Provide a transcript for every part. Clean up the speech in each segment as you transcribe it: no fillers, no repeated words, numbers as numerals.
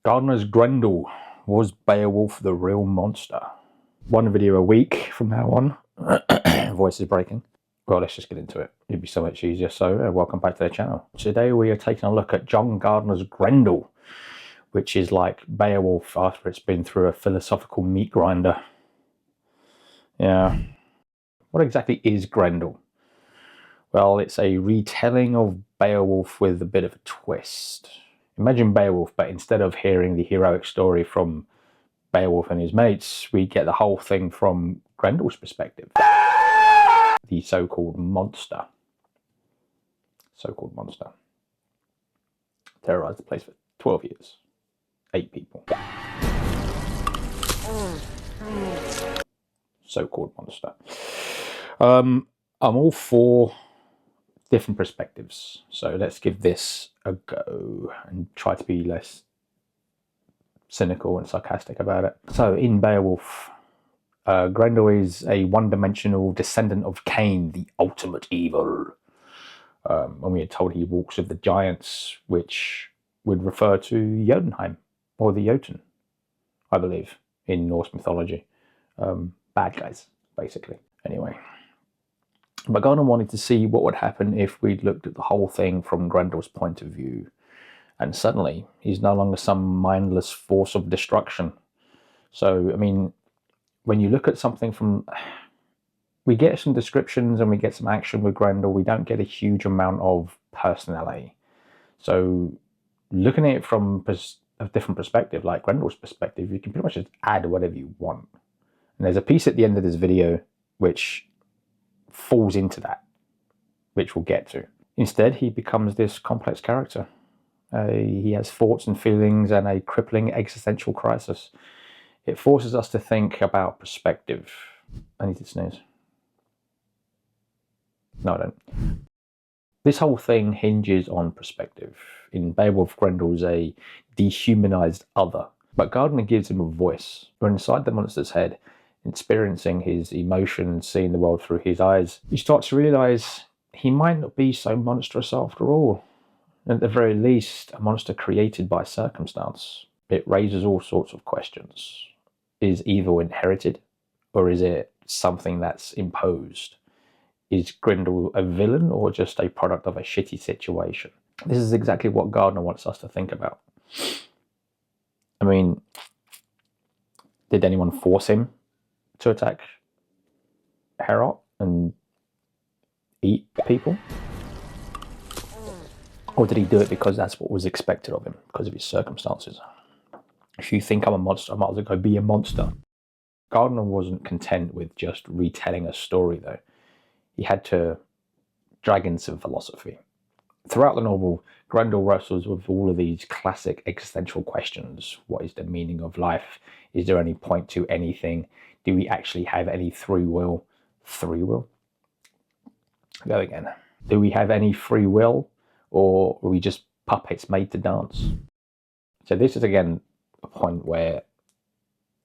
Gardner's Grendel. Was Beowulf the real monster? One video a week from now on. Voice is breaking. Well, let's just get into it. It'd be so much easier. So, welcome back to the channel. Today we are taking a look at John Gardner's Grendel, which is like Beowulf after it's been through a philosophical meat grinder. Yeah. What exactly is Grendel? Well, it's a retelling of Beowulf with a bit of a twist. Imagine Beowulf, but instead of hearing the heroic story from Beowulf and his mates, we get the whole thing from Grendel's perspective. The so-called monster. So-called monster. Terrorized the place for 12 years. 8 people. So-called monster. I'm all for different perspectives, so let's give this a go and try to be less cynical and sarcastic about it. So in Beowulf, Grendel is a one-dimensional descendant of Cain, the ultimate evil. When we are told he walks with the giants, which would refer to Jotunheim or the Jotun, I believe, in Norse mythology. Bad guys, basically. Anyway. But Gardner wanted to see what would happen if we'd looked at the whole thing from Grendel's point of view. And suddenly, he's no longer some mindless force of destruction. So, I mean, when you look at something from... We get some descriptions and we get some action with Grendel. We don't get a huge amount of personality. So, looking at it from a different perspective, like Grendel's perspective, you can pretty much just add whatever you want. And there's a piece at the end of this video which falls into that, which we'll get to. Instead, he becomes this complex character. He has thoughts and feelings and a crippling existential crisis. It forces us to think about perspective. I need to sneeze. No, I don't. This whole thing hinges on perspective. In Beowulf, Grendel's a dehumanized other, but Gardner gives him a voice. We're inside the monster's head, experiencing his emotions, seeing the world through his eyes. You start to realize he might not be so monstrous after all. At the very least, a monster created by circumstance. It raises all sorts of questions. Is evil inherited, or is it something that's imposed? Is Grendel a villain or just a product of a shitty situation? This is exactly what Gardner wants us to think about. I mean, did anyone force him to attack Heorot and eat people? Or did he do it because that's what was expected of him, because of his circumstances? If you think I'm a monster, I might as well go be a monster. Gardner wasn't content with just retelling a story, though. He had to drag in some philosophy. Throughout the novel, Grendel wrestles with all of these classic existential questions. What is the meaning of life? Is there any point to anything? Do we actually have any free will? Free will? Go again. Do we have any free will? Or are we just puppets made to dance? So this is again a point where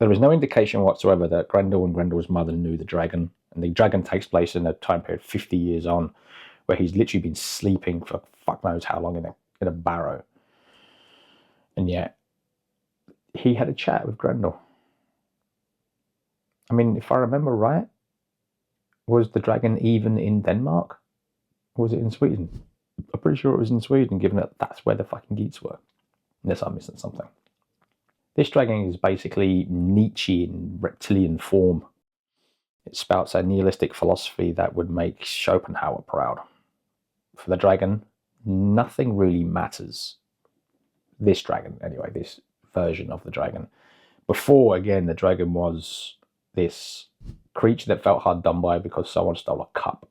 there is no indication whatsoever that Grendel and Grendel's mother knew the dragon. And the dragon takes place in a time period 50 years on, where he's literally been sleeping for fuck knows how long in a barrow. And yet, he had a chat with Grendel. I mean, if I remember right, was the dragon even in Denmark? Or was it in Sweden? I'm pretty sure it was in Sweden, given that that's where the fucking geeks were. Unless I'm missing something. This dragon is basically Nietzsche in reptilian form. It spouts a nihilistic philosophy that would make Schopenhauer proud. For the dragon, nothing really matters. This dragon, anyway, this version of the dragon. Before, again, the dragon was this creature that felt hard done by because someone stole a cup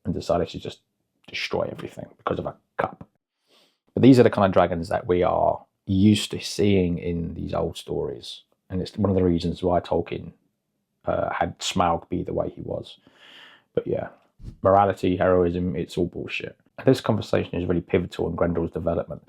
and decided to just destroy everything because of a cup. But these are the kind of dragons that we are used to seeing in these old stories. And it's one of the reasons why Tolkien had Smaug be the way he was. But yeah, morality, heroism, it's all bullshit. This conversation is really pivotal in Grendel's development.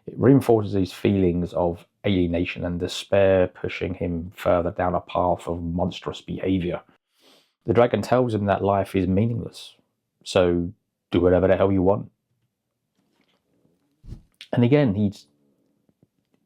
It reinforces these feelings of alienation and despair, pushing him further down a path of monstrous behavior. The dragon tells him that life is meaningless, so do whatever the hell you want. And again,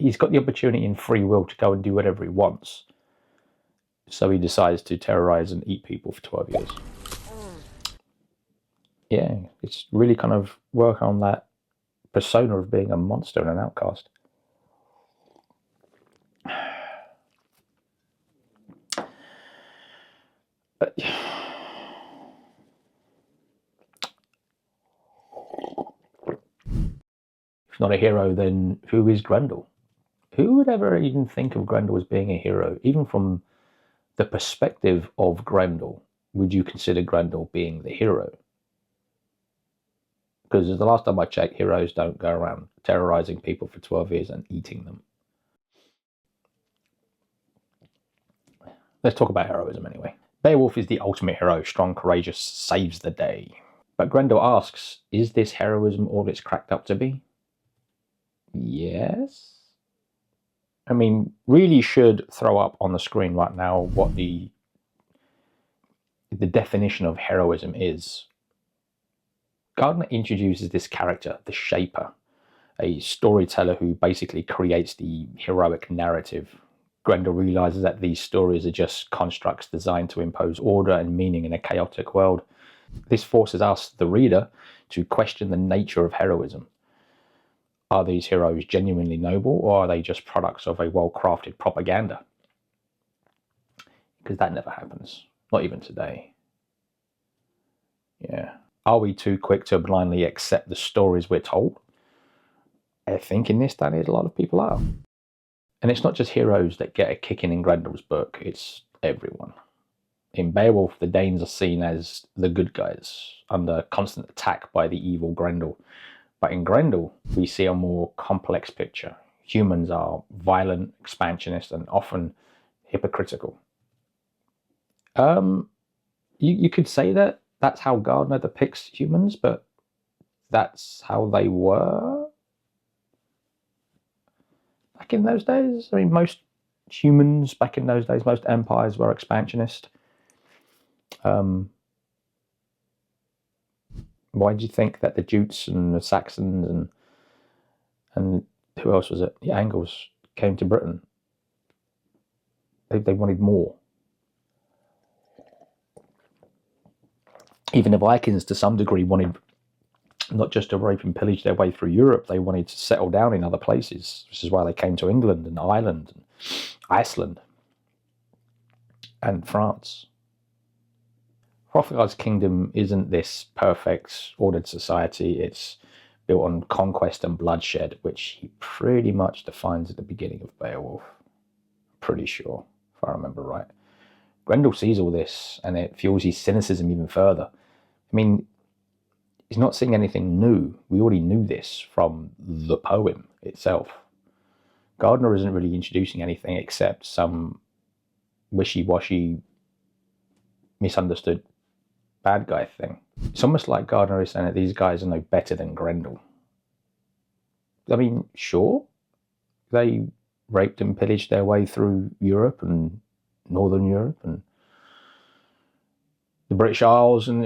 he's got the opportunity and free will to go and do whatever he wants. So he decides to terrorize and eat people for 12 years. Yeah, it's really kind of work on that persona of being a monster and an outcast. But, if not a hero, then who is Grendel? Who would ever even think of Grendel as being a hero? Even from the perspective of Grendel, would you consider Grendel being the hero? Because the last time I checked, heroes don't go around terrorizing people for 12 years and eating them. Let's talk about heroism anyway. Beowulf is the ultimate hero, strong, courageous, saves the day. But Grendel asks, is this heroism all it's cracked up to be? Yes. I mean, really should throw up on the screen right now what the definition of heroism is. Gardner introduces this character, the Shaper, a storyteller who basically creates the heroic narrative. Grendel realizes that these stories are just constructs designed to impose order and meaning in a chaotic world. This forces us, the reader, to question the nature of heroism. Are these heroes genuinely noble, or are they just products of a well-crafted propaganda? Because that never happens, not even today. Yeah. Are we too quick to blindly accept the stories we're told? I think in this day and age, a lot of people are. And it's not just heroes that get a kicking in Grendel's book, it's everyone. In Beowulf, the Danes are seen as the good guys, under constant attack by the evil Grendel. But in Grendel, we see a more complex picture. Humans are violent, expansionist, and often hypocritical. You could say that that's how Gardner depicts humans, but that's how they were back in those days. I mean, most humans back in those days, most empires were expansionist. Why do you think that the Jutes and the Saxons and who else was it? The Angles came to Britain? They wanted more. Even the Vikings, to some degree, wanted not just to rape and pillage their way through Europe, they wanted to settle down in other places, which is why they came to England and Ireland and Iceland and France. Hrothgar's kingdom isn't this perfect, ordered society. It's built on conquest and bloodshed, which he pretty much defines at the beginning of Beowulf. Pretty sure, if I remember right. Grendel sees all this, and it fuels his cynicism even further. I mean, he's not seeing anything new. We already knew this from the poem itself. Gardner isn't really introducing anything except some wishy-washy, misunderstood bad guy thing. It's almost like Gardner is saying that these guys are no better than Grendel. I mean, sure, they raped and pillaged their way through Europe and Northern Europe and the British Isles, and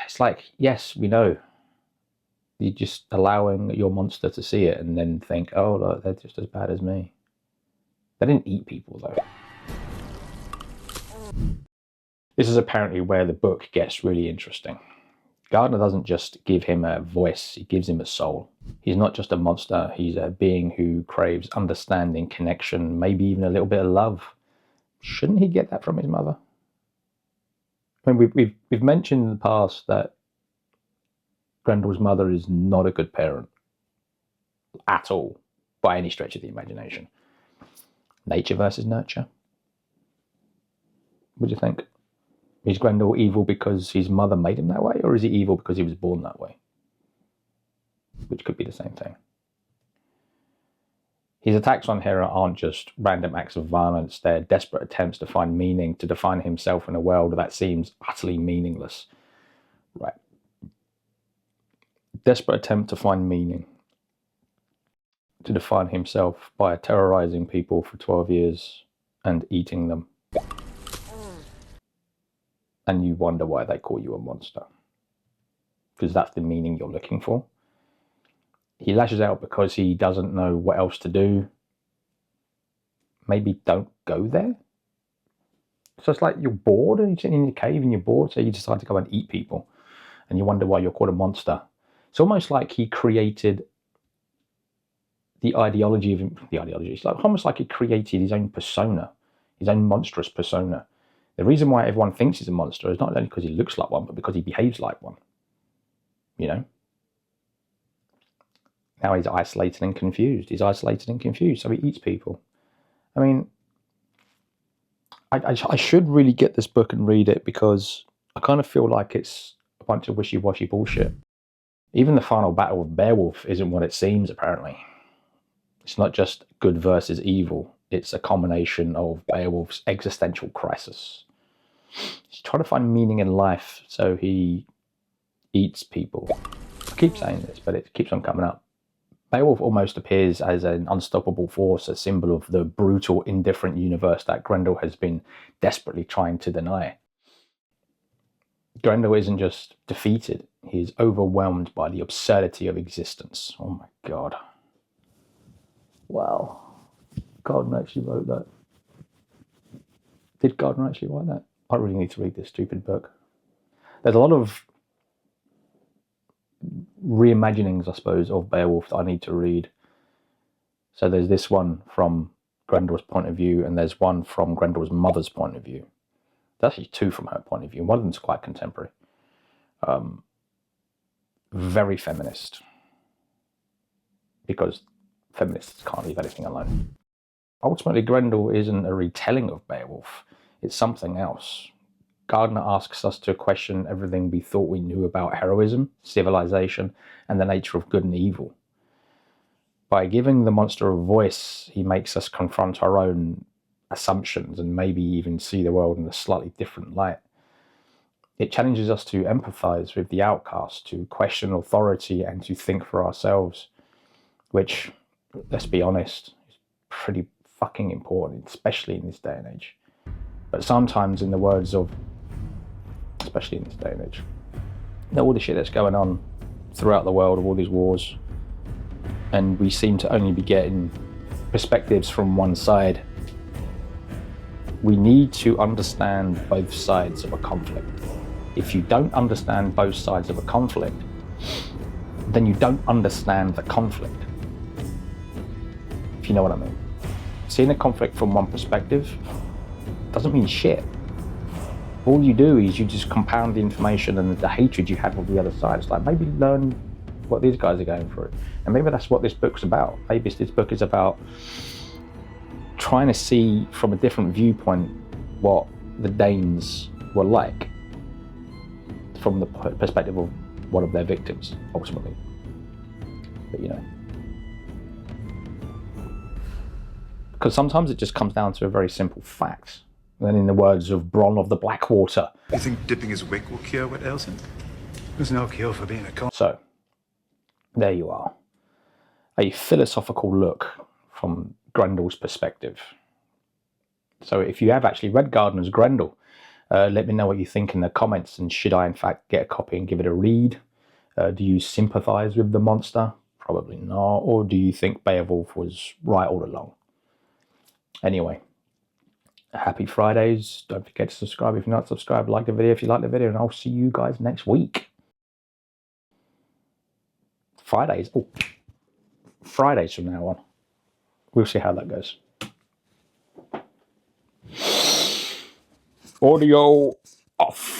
it's like, yes, we know. You're just allowing your monster to see it and then think, oh, look, they're just as bad as me. They didn't eat people, though. This is apparently where the book gets really interesting. Gardner doesn't just give him a voice, he gives him a soul. He's not just a monster, he's a being who craves understanding, connection, maybe even a little bit of love. Shouldn't he get that from his mother? I mean, we've mentioned in the past that Grendel's mother is not a good parent at all, by any stretch of the imagination. Nature versus nurture. What do you think? Is Grendel evil because his mother made him that way, or is he evil because he was born that way? Which could be the same thing. His attacks on Hera aren't just random acts of violence, they're desperate attempts to find meaning, to define himself in a world that seems utterly meaningless. Right. Desperate attempt to find meaning. To define himself by terrorizing people for 12 years and eating them. And you wonder why they call you a monster. Because that's the meaning you're looking for. He lashes out because he doesn't know what else to do. maybe don't go there. So it's like you're bored and you're sitting in your cave and you're bored, so you decide to go and eat people, and you wonder why you're called a monster. It's almost like he created the ideology of the ideology. It's like almost like he created his own persona, his own monstrous persona. The reason why everyone thinks he's a monster is not only because he looks like one, but because he behaves like one. You know? Now he's isolated and confused. He's isolated and confused, so he eats people. I mean, I should really get this book and read it, because I kind of feel like it's a bunch of wishy-washy bullshit. Even the final battle with Beowulf isn't what it seems, apparently. It's not just good versus evil. It's a combination of Beowulf's existential crisis. He's trying to find meaning in life, so he eats people. I keep saying this, but it keeps on coming up. Beowulf almost appears as an unstoppable force, a symbol of the brutal, indifferent universe that Grendel has been desperately trying to deny. Grendel isn't just defeated, he is overwhelmed by the absurdity of existence. Oh my god. Wow. Gardner actually wrote that. Did Gardner actually write that? I really need to read this stupid book. There's a lot of reimaginings, I suppose, of Beowulf that I need to read. So there's this one from Grendel's point of view, and there's one from Grendel's mother's point of view. There's actually two from her point of view. One of them's quite contemporary. Very feminist. Because feminists can't leave anything alone. Ultimately, Grendel isn't a retelling of Beowulf. It's something else. Gardner asks us to question everything we thought we knew about heroism, civilization, and the nature of good and evil. By giving the monster a voice, he makes us confront our own assumptions and maybe even see the world in a slightly different light. It challenges us to empathize with the outcast, to question authority, and to think for ourselves, which, let's be honest, is pretty fucking important, especially in this day and age. But sometimes, in the words of, especially in this day and age, all the shit that's going on throughout the world, of all these wars, and we seem to only be getting perspectives from one side. We need to understand both sides of a conflict. If you don't understand both sides of a conflict, then you don't understand the conflict. If you know what I mean. Seeing a conflict from one perspective doesn't mean shit. All you do is you just compound the information and the hatred you have with the other side. It's like, maybe learn what these guys are going through. And maybe that's what this book's about. Maybe this book is about trying to see from a different viewpoint what the Danes were like from the perspective of one of their victims, ultimately. But you know. Because sometimes it just comes down to a very simple fact. And then in the words of Bronn of the Blackwater. You think dipping his wick will cure what ails him? There's no cure for being a con. So, there you are. A philosophical look from Grendel's perspective. So if you have actually read Gardner's Grendel, let me know what you think in the comments, and should I in fact get a copy and give it a read? Do you sympathize with the monster? Probably not. Or do you think Beowulf was right all along? Anyway, happy Fridays. Don't forget to subscribe if you're not subscribed. Like the video if you like the video, and I'll see you guys next week. Fridays from now on. We'll see how that goes. Audio off.